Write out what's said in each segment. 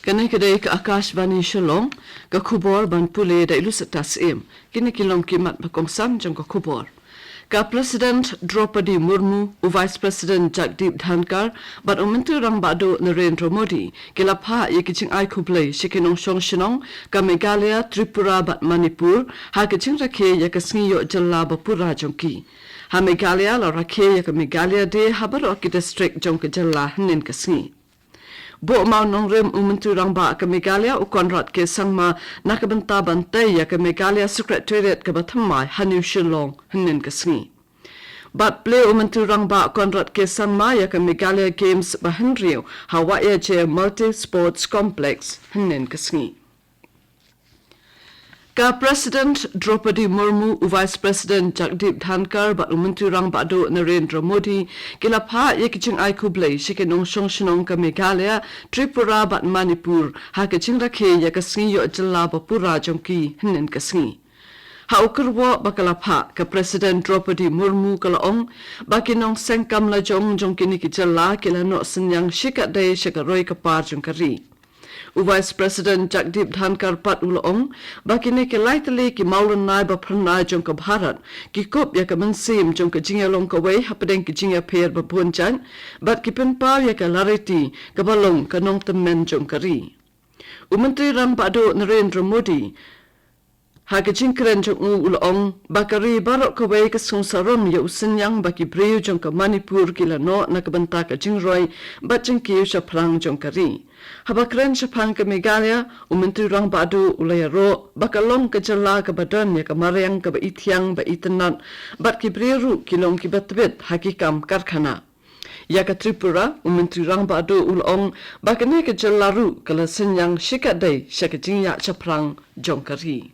Kani kedai ke AKASHVANI Shillong ke khubor ban pule da ilu setas kini kilong kimat bakongsan jong ke khubor. Ka President Draupadi Murmu u Vice President Jagdeep Dhankar bat umentu rang bado Narendra Modi kila pha ye kiching ai khublei shikinong shinong ka Meghalaya Tripura bat Manipur ha kiching rakhe ya kasngi yo jalla bapura jongki. Ha Meghalaya la rakhe ya ka Meghalaya de habaro ki district jong ke jalla hnin kasngi. Bo mau nong rem umentu rang ba ke Meghalaya u konrat ke sangma nakabenta bantai ya ke Meghalaya Secretariat ke bathamai hanu Shillong hnin kasngi. But play umentu rang ba konrat ke sangma ya ke Meghalaya Games bahenrio Hawaii je Multi Sports Complex hnin kasngi. Ka President Draupadi Murmu u Vice President Jagdeep Dhankar bat umentu rang bado Narendra Modi kila pha ye kiching ai khublei shikenong shinong ka Meghalaya Tripura bat Manipur ha kiching rakhe ya kasngi yo jalla bapura jongki hnin kasngi. Ha ukurwo bakala pha ka President Draupadi Murmu kalaong bakinong sengkam la jongkini ki jalla kila no senyang shikat dai shikaroi ka par jongkari. U Vice President Jagdeep Dhankar pat ulong bakine ke laitali ki maulun nai ba pranai jong ka Bharat ki kop ya ka mansim jong ka jinga long ka wei hapadeng ki jinga pher ba bunjan bat ki pen pa ya ka lariti ka balong ka nong temen jong kari. U Menteri Ram Bado Narendra Modi ha ka jingkren jong ulong bakari barok ka wei ka sungsarom ya usenyang baki breu jong ka Manipur kila no na ka banta ka jingroi bat jing ki sha prang jong kari. Habakren Shapang ke Meghalaya, umentu rang badu ulayaro, bakalong ke jala ke badan ya ke mariang ke baitiang baitenat, bat ki breru kilong ki batbet hakikam karkhana. Ya ke Tripura, umentu rang badu ulong, bakane ke jalaru kala senyang shikadai syakajingya chaprang jongkari.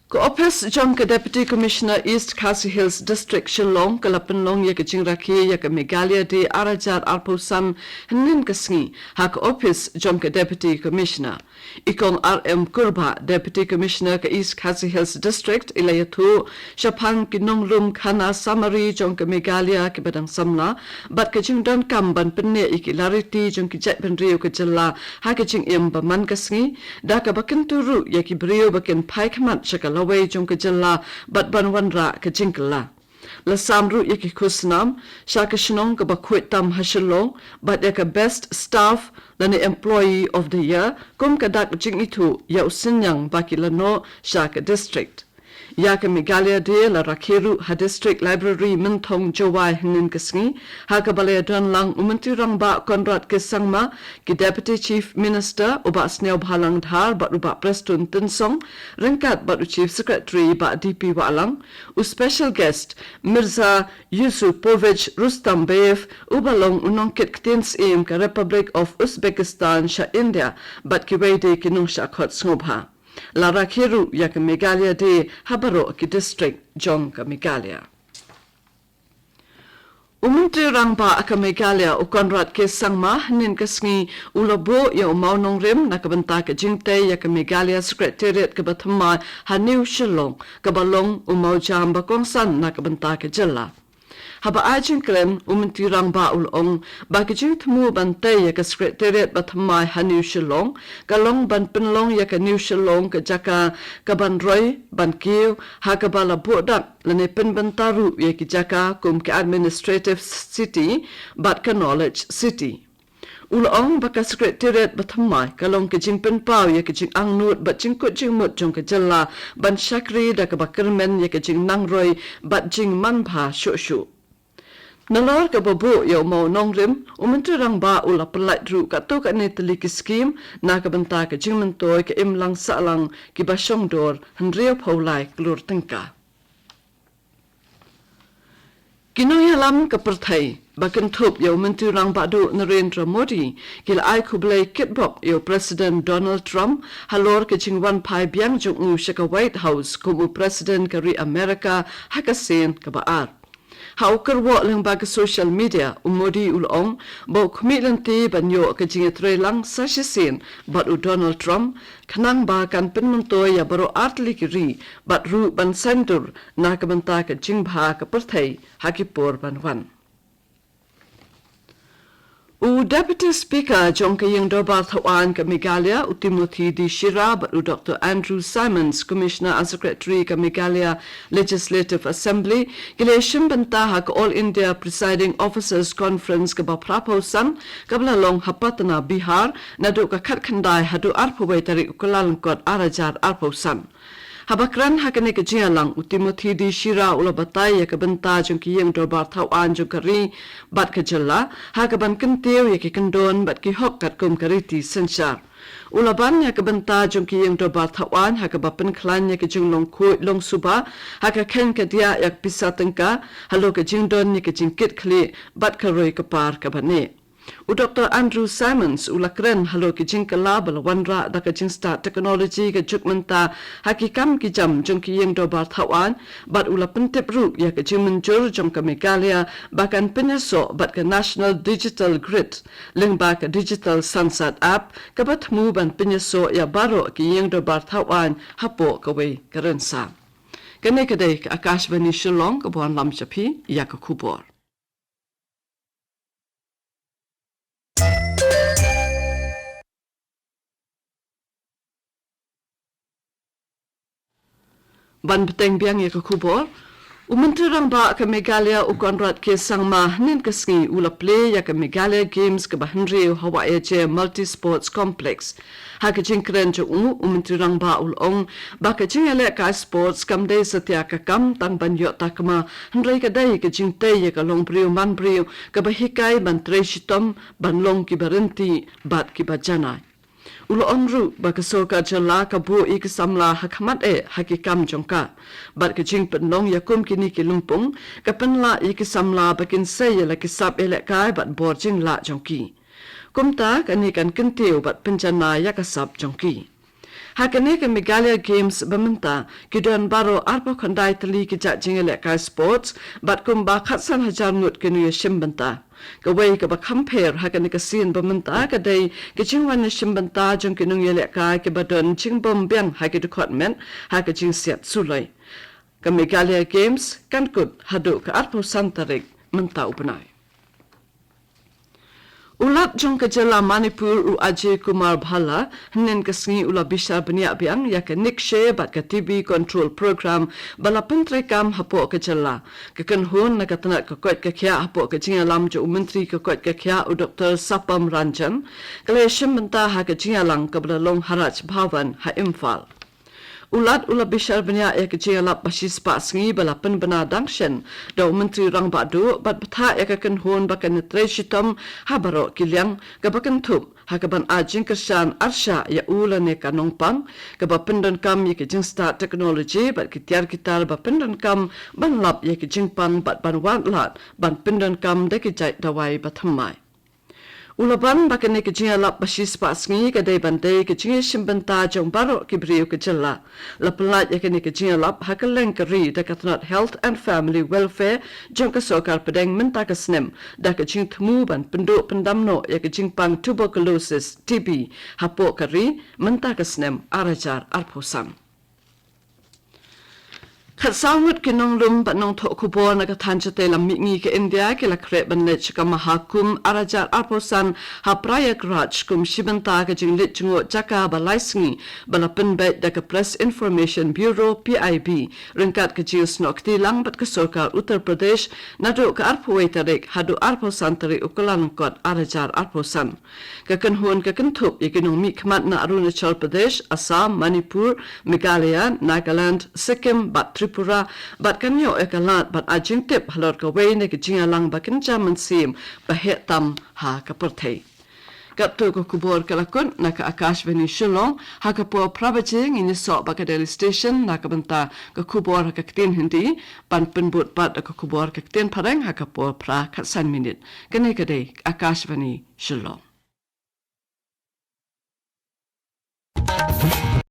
Ko Office Jong ke Deputy Commissioner East Khasi Hills District Shillong kalapenlong ya ke jingrakhi ya ke Meghalaya de arajar arpusan hnin kasngi ha ke Office Jong ke Deputy Commissioner ikong RM Kurba Deputy Commissioner ke East Khasi Hills District ilayatu shapang kinong lum khana summary jong ke Meghalaya ke badang samla bat ke jingdan kamban penne ikilarity jong ki jat benrio ke jalla ha ke jing im baman kasngi da ka bakin turu ya ki brio bakin pai khamat shakal laway jong ke jalla bat banwanra ke jingkala la samru yaki kusnam shaka shinong ka bakwit tam hashilong bat yaka best staff lani employee of the year kum kadak jing itu ya usinyang baki lano shaka district ya ke Meghalaya de la rakheru ha district library minthong jawai hnin kasngi ha ka balaya don lang umentu rang ba konrat ke sangma ki deputy chief minister uba sneo bhalang dhar ba uba prestun tinsong rengkat ba chief secretary ba dp walang u special guest Mirza Yusupovich Rustambayev ubalong unong kitkins im ka Republic of Uzbekistan sha India bat ki wede kinung sha khot ngobha la rakheru ya ke Meghalaya de habaro ki district jong ka Meghalaya. Umentri rang ba ka Meghalaya u konrat ke sangma hnin kasngi ulabo ya umaunong rim na kabanta ka jingte ya ke Meghalaya Secretariat ka bathama hanu Shillong ka balong umau jam ba kongsan na kabanta ka jalla. Haba ajin krem umentu rang ba ulong baki jing temu bantai ya ka Secretariat bathamai hanu Shillong kalong ban penlong ya ka New Shillong ka jaka ka ban roy ban kiu ha ka bala bodak lane pen bantaru ya ki jaka kum ka administrative city bat ka knowledge city. Ulong baka Secretariat bathamai kalong ke jing pen pau ya ke jing angnut bat jing kut jing mut jong ka jalla ban shakri da ka bakermen ya ke jing nangroy bat jing manpha shu. Nalor ka babu ya mau nongrim umentu rang ba ula pelat ru ka to ka netali ki scheme na ka banta ka jingmentoy ka imlang salang ki basong dor hnrio phaulai klur tengka. Kinoy halam ka perthai bakan thup ya umentu rang badu Narendra Modi kila ai khublei kitbok ya President Donald Trump halor ka jingwan pai biang jong u shaka White House kumu President ka ri America hakasen ka baar. Haukar wo lang baga social media umodi ulong bo kumilanti banyo ka jingetre lang sashisin bat u Donald Trump kanang ba kan penmentoy ya baro artli kiri bat ru ban sendur na kabanta ka jingbha ka perthai hakipur banwan. U Deputy Speaker John Kaying Dobar Thawan ka Meghalaya, Timothy D. Shira, but Dr. Andrew Simons, Commissioner and Secretary ka Meghalaya Legislative Assembly, Gileshim Bantah ka All India Presiding Officers Conference ka Baprapo San, Kablalong Hapatana Bihar, Nadu ka Katkandai Hadu Arpaway Tari Ukalankot Arajar Arpo San. Habakran hakane ka jialang Timothy D. Shira ulabatay ka banta jong kiyang Dobar Thawan jong kari bat ka jala hakaban kantiw ya kikandon bat ki hok kat kum kariti sensyar. Ulaban ya ka banta jong kiyang Dobar Thawan hakabapan klan ya ka jong long suba hakaken ka dia yak pisatengka halo ka jingdon ya ka jingkit kli bat ka roy ka par ka bane. U Dr. Andrew Simons ulakren halo ki jingkala balawandra da ka jingsta technology ka jukmenta hakikam ki jam jong ki yeng Dobar Thawan bat ulapan tepru ya ka jingmenjur jong ka Meghalaya bakan penyaso bat ka National Digital Grid ling ba ka Digital Sunset App ka bat mu ban penyaso ya baro ki yeng Dobar Thawan hapo ka wei ka rensa. Kane kadai ka Akashvani Shillong ka buan lam chapi ya ka kubor. Ban beteng biang ya ka kubor umenterang ba ka Meghalaya ukonrat ke sangma nin kasngi ulaple ya ka Meghalaya Games ka bahenri Hawaii je Multi Sports Complex ha ka jingkren jo umenterang ba ulong ba ka jingale ka sports kamde satya ka kam tang ban yo takma hendrai ka dai ka jingte ya ka long priu man priu ka bahikai ban treshitom ban long ki barenti bat ki bajana Ulo onru baka soka jala ka bu ik samla hakmat hakikam jongka bat ka jing penong yakum kini ki lumpung ka penla ik samla bakin say la ki sap elek kai bat bor jing la jongki kumta kani kan kentiu bat penjana ya ka sap jongki hakane ka Meghalaya Games bamenta kidon baro arpo khandai tali ki ja jing elek kai sports bat kum ba khatsan hajar ngut kini shimbanta Kawai ka ba compare hakane ka sin bamenta ka dai ka jingwan na shimbanta jong kinung yele ka ke badon jingbom biang hake department hake jing siat sulai ka Meghalaya Games kan kut hadu ka arpo santarik menta upanai Ulat jong ka jala Manipur u Ajay Kumar Bhala hnen ka sngi ula bisha bania biang ya ka nikshe bat ka TB control program bala pentre kam hapo ka jala ka kan hon na ka tanat ka kot ka kya hapo ka jinga lam jo menteri ka kot ka kya u Dr. Sapam Ranjan kale shimbanta ha ka jinga lang ka bala long haraj bhavan ha Imphal Ulat ula bishar banya ya ka jinga lap basis pa sngi bala pen bana dangshen do menteri rang ba do bat batha ya ka kan hon ba kan treshitom habaro kilyang ka bakan thup hakaban ajing kersan arsha ya ula ne kanong pang ka ba pendon kam ya ka jing start technology bat kitiar kitar ba pendon kam ban lap ya ka jing pan bat ban wan lat ban pendon kam de ki jai dawai bathamai Ulaban bakane ke jinga lap basis pa sngi ka dai bante ke jinga shimbanta jong baro ki brio ke jalla la pelat ya ke jinga lap hakaleng kari da katnat health and family welfare jong ka sokar pedeng menta ka snem da ka jing thmu ban pendo pendamno ya ke jing pang tuberculosis TB hapo kari menta ka snem arajar arposam Khasangut kinong lum bat nong thok kubor na ka thanchate lam mingi ke India ke la kre ban lech ka mahakum arajar arposan ha prayak raj kum shibanta ka jing lit jungo jaka ba laisngi bala penbet da ka Press Information Bureau PIB ringkat ka jius nokti lang bat ka sorkar Uttar Pradesh nado ka arpowai tarik hadu arposan tari ukalan kot arajar arposan ka kanhun ka kanthup ikinong mi khmat na Arunachal Pradesh Assam Manipur Meghalaya Nagaland Sikkim bat Tripura bat kanyo ekalat bat ajing tip halor ka wei ne ki jingalang bakin jaman sim bahet tam ha ka perthei kapto ko kubor kalakon na ka Akashvani Shillong ha ka po pravaching in so ba ka Delhi station na ka banta ka kubor ka ktin hindi pan penbut bat ka kubor ka ktin parang ha ka po pra khatsan minute kane ka dei Akashvani Shillong